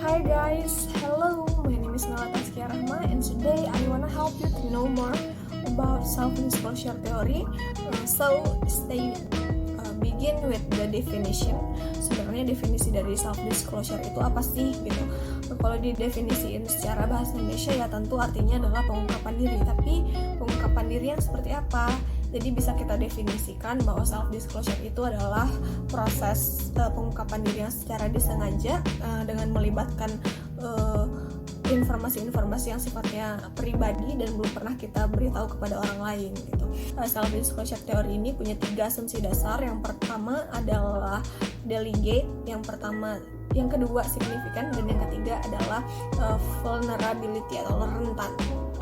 Hi guys, hello, my name is Nala Taskia Rahma and today I wanna help you to know more about self-disclosure theory. Begin with the definition. Sebenarnya definisi dari self-disclosure itu apa sih gitu. Kalau didefinisiin secara bahasa Indonesia ya tentu artinya adalah pengungkapan diri. Tapi pengungkapan diri yang seperti apa? Jadi bisa kita definisikan bahwa self-disclosure itu adalah proses pengungkapan diri yang secara disengaja dengan melibatkan informasi-informasi yang sifatnya pribadi dan belum pernah kita beritahu kepada orang lain gitu. Self-disclosure theory ini punya 3 asumsi dasar. Yang pertama adalah delegate, yang kedua signifikan, dan yang ketiga adalah vulnerability atau rentan.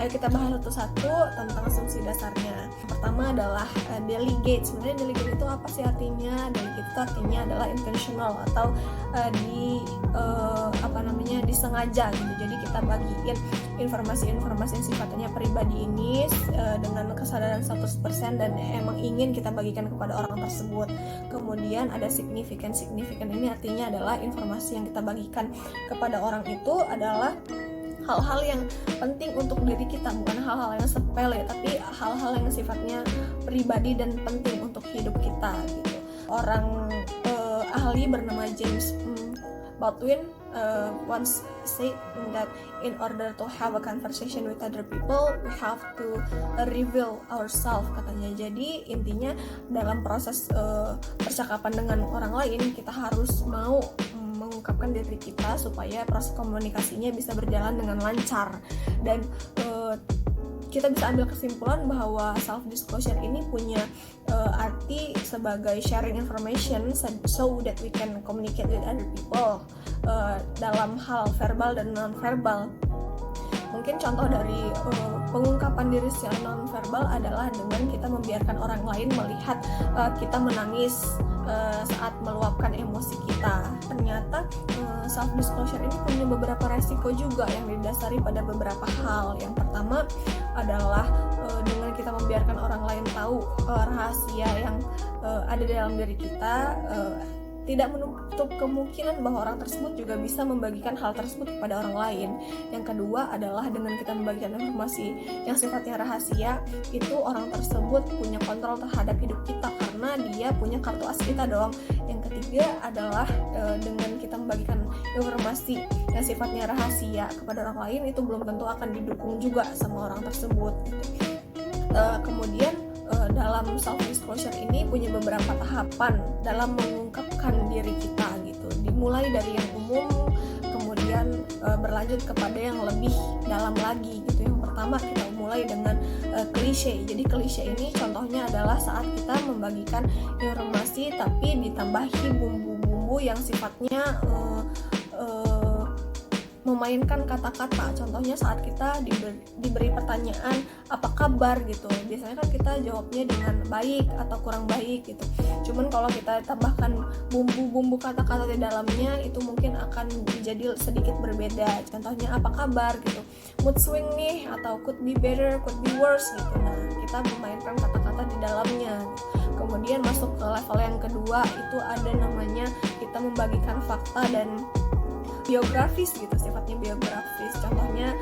Ayo kita bahas satu-satu tentang asumsi dasarnya. Yang pertama adalah delegate. Sebenarnya delegate itu apa sih artinya? Delegate itu artinya adalah intentional atau disengaja gitu. Jadi kita bagiin informasi-informasi yang sifatnya pribadi ini dengan kesadaran 100% dan emang ingin kita bagikan kepada orang tersebut. Kemudian ada signifikan ini artinya adalah informasi yang kita bagikan kepada orang itu adalah hal-hal yang penting untuk diri kita, bukan hal-hal yang sepele, tapi hal-hal yang sifatnya pribadi dan penting untuk hidup kita gitu. Orang ahli bernama James Baldwin once said that in order to have a conversation with other people, we have to reveal ourselves, katanya. Jadi intinya dalam proses percakapan dengan orang lain, kita harus mau mengungkapkan diri kita supaya proses komunikasinya bisa berjalan dengan lancar. Dan kita bisa ambil kesimpulan bahwa self-disclosure ini punya arti sebagai sharing information so that we can communicate with other people dalam hal verbal dan non-verbal. Mungkin contoh dari pengungkapan diri secara non-verbal adalah dengan kita membiarkan orang lain melihat kita menangis saat meluapkan emosi kita. Ternyata self-disclosure ini punya beberapa resiko juga yang didasari pada beberapa hal. Yang pertama adalah dengan kita membiarkan orang lain tahu rahasia yang ada di dalam diri kita, tidak menutup kemungkinan bahwa orang tersebut juga bisa membagikan hal tersebut kepada orang lain. Yang kedua adalah dengan kita membagikan informasi yang sifatnya rahasia, itu orang tersebut punya kontrol terhadap hidup kita karena dia punya kartu as kita dong. Yang ketiga adalah dengan kita membagikan informasi yang sifatnya rahasia kepada orang lain, itu belum tentu akan didukung juga sama orang tersebut gitu. Kemudian dalam self-disclosure ini punya beberapa tahapan dalam mengungkapkan diri kita gitu. Dimulai dari yang umum, kemudian berlanjut kepada yang lebih dalam lagi gitu. Yang pertama kita mulai dengan klise. Jadi klise ini contohnya adalah saat kita membagikan informasi tapi ditambahi bumbu-bumbu yang sifatnya memainkan kata-kata. Contohnya saat kita diberi pertanyaan apa kabar gitu, biasanya kan kita jawabnya dengan baik atau kurang baik gitu. Cuman kalau kita tambahkan bumbu-bumbu kata-kata di dalamnya, itu mungkin akan menjadi sedikit berbeda. Contohnya apa kabar gitu, mood swing nih, atau could be better, could be worse gitu. Nah, kita memainkan kata-kata di dalamnya. Kemudian masuk ke level yang kedua, itu ada namanya kita membagikan fakta dan biografis gitu, sifatnya biografis. Contohnya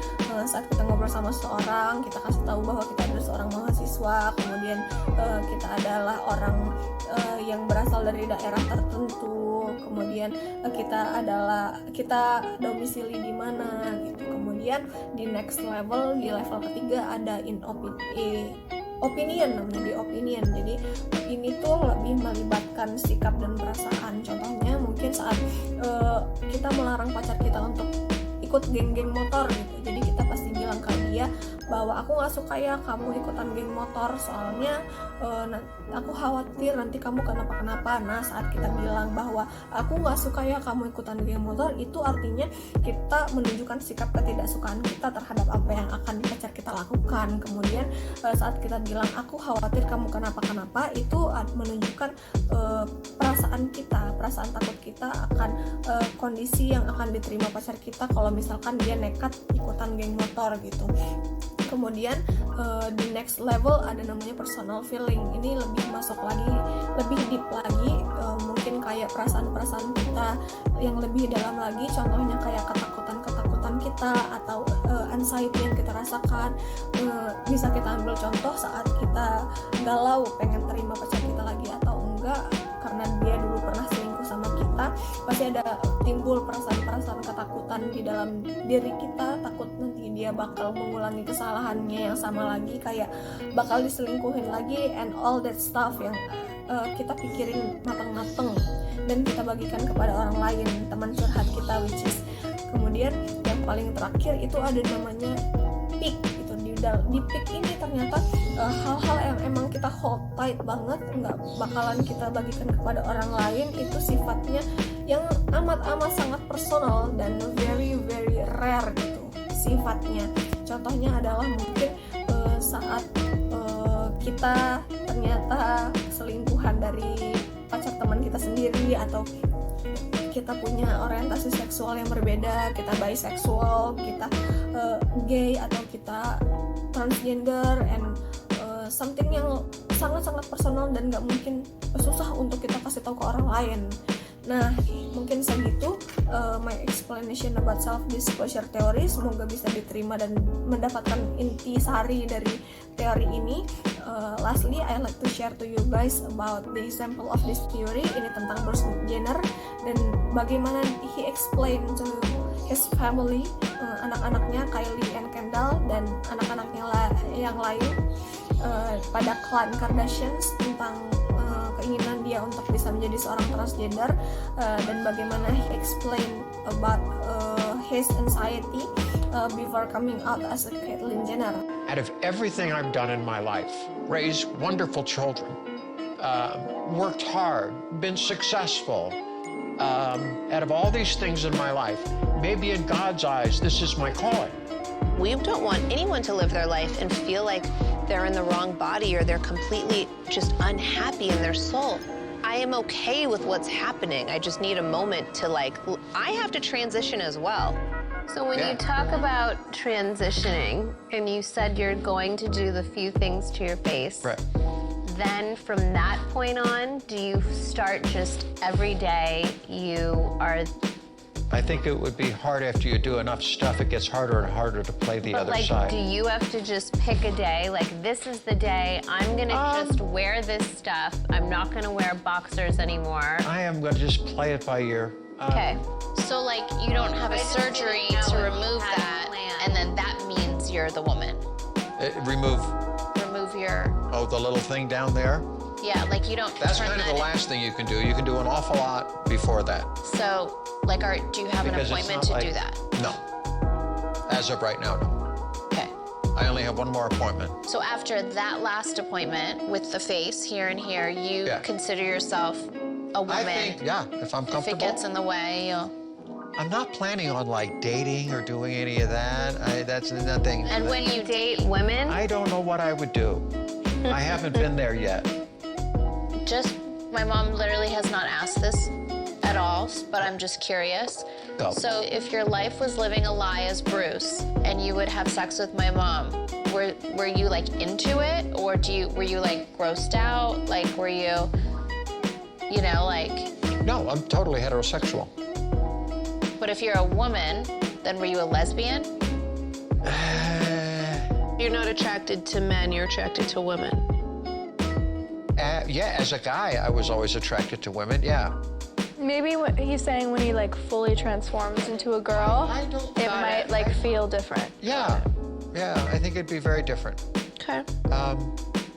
saat kita ngobrol sama seseorang, kita kasih tahu bahwa kita adalah seorang mahasiswa, kemudian kita adalah orang yang berasal dari daerah tertentu, kemudian kita domisili di mana gitu. Kemudian di next level, di level ketiga ada opinion namanya, di opinion. Jadi ini tuh lebih melibatkan sikap dan perasaan. Contohnya mungkin saat kita melarang pacar kita untuk ikut geng-geng motor gitu. Jadi kita pasti bilang ke dia bahwa aku nggak suka ya kamu ikutan geng motor, soalnya aku khawatir nanti kamu kenapa-kenapa. Nah, saat kita bilang bahwa aku nggak suka ya kamu ikutan geng motor, itu artinya kita menunjukkan sikap ketidaksukaan kita terhadap apa yang akan pacar kita lakukan. Kemudian saat kita bilang aku khawatir kamu kenapa-kenapa, itu menunjukkan perasaan takut kita akan kondisi yang akan diterima pacar kita kalau misalkan dia nekat ikutan geng motor gitu. Kemudian di next level ada namanya personal feeling. Ini lebih masuk lagi, lebih deep lagi. Mungkin kayak perasaan-perasaan kita yang lebih dalam lagi, contohnya kayak ketakutan kita atau anxiety yang kita rasakan. Bisa kita ambil contoh saat kita galau pengen terima pacar kita lagi atau enggak karena dia dulu pernah selingkuh sama kita, pasti ada timbul perasaan-perasaan ketakutan di dalam diri kita, takut nanti dia bakal mengulangi kesalahannya yang sama lagi, kayak bakal diselingkuhin lagi and all that stuff yang kita pikirin matang-matang dan kita bagikan kepada orang lain, teman curhat kita, which is kemudian yang paling terakhir itu ada namanya peak gitu. Di peak ini ternyata hal-hal yang emang kita hold tight banget nggak bakalan kita bagikan kepada orang lain, itu sifatnya yang amat-amat sangat personal dan very very rare gitu sifatnya. Contohnya adalah mungkin saat kita ternyata selingkuhan dari pacar teman kita sendiri, atau kita punya orientasi seksual yang berbeda, kita bisexual, kita gay, atau kita transgender, and something yang sangat-sangat personal dan gak mungkin susah untuk kita kasih tahu ke orang lain. Nah, mungkin segitu my explanation about self-disclosure theory. Semoga bisa diterima dan mendapatkan inti sari dari teori ini. Lastly, I like to share to you guys about the example of this theory. Ini tentang Bruce Jenner dan bagaimana he explain to his family, anak-anaknya Kylie and Kendall dan anak-anaknya yang lain, pada clan Kardashians tentang keinginan dia untuk bisa menjadi seorang transgender, dan bagaimana he explain about his anxiety before coming out as a Caitlyn Jenner. Out of everything I've done in my life, raised wonderful children, worked hard, been successful, out of all these things in my life, maybe in God's eyes, this is my calling. We don't want anyone to live their life and feel like they're in the wrong body or they're completely just unhappy in their soul. I am okay with what's happening. I just need a moment to I have to transition as well. So when you talk about transitioning and you said you're going to do the few things to your face, Right. then from that point on, do you start just every day you are... I think it would be hard after you do enough stuff, it gets harder and harder to play the other side. Do you have to just pick a day? Like, this is the day I'm gonna just wear this stuff. I'm not gonna wear boxers anymore. I am going to just play it by ear. Okay. So, like, you don't have a surgery to remove that, and then that means you're the woman. Remove, Remove your, the little thing down there. yeah, like you don't That's turn kind of that the last thing you can do. You can do an awful lot before that. So, like, do you have an Because it's appointment not to do like- that? No. As of right now, no. Okay. I only have one more appointment. So after that last appointment with the face here and here, you Yeah. consider yourself a woman. I think, yeah, if I'm If it comfortable. gets in the way, you'll... I'm not planning on like dating or doing any of that. That's nothing. And when you Date women? I don't know what I would do. I haven't been there yet. my mom literally has not asked this at all, but I'm just curious. Go. So if your life was living a lie as Bruce and you would have sex with my mom, were you like into it, or were you like grossed out? Like, were you like... No, I'm totally heterosexual. But if you're a woman, then were you a lesbian? You're not attracted to men, you're attracted to women. Yeah, as a guy, I was always attracted to women, yeah. Maybe what he's saying, when he like fully transforms into a girl, I don't- it might like feel different. Yeah, I think it'd be very different. Okay.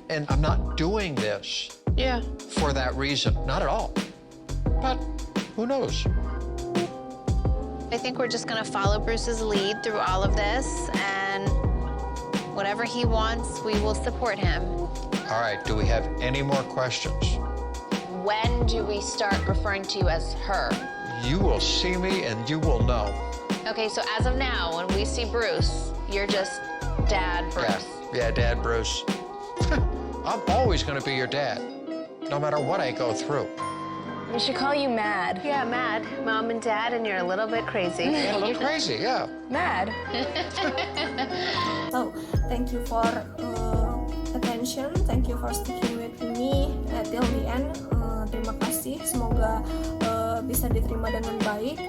And I'm not doing this Yeah. for that reason, not at all. But who knows? I think we're just gonna follow Bruce's lead through all of this, and whatever he wants, we will support him. All right, do we have any more questions? When do we start referring to you as her? You will see me and you will know. Okay, so as of now, when we see Bruce, you're just Dad Bruce. Yeah, Dad Bruce. I'm always going to be your dad, no matter what I go through. We should call you Mad. Yeah, Mad. Mom and Dad, and you're a little bit crazy. Yeah, a little crazy, yeah. Mad. So, thank you for attention. Thank you for sticking with me till the end. Terima kasih kasih, semoga bisa diterima dengan baik.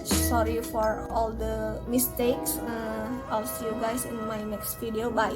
Sorry for all the mistakes. I'll see you guys in my next video. Bye.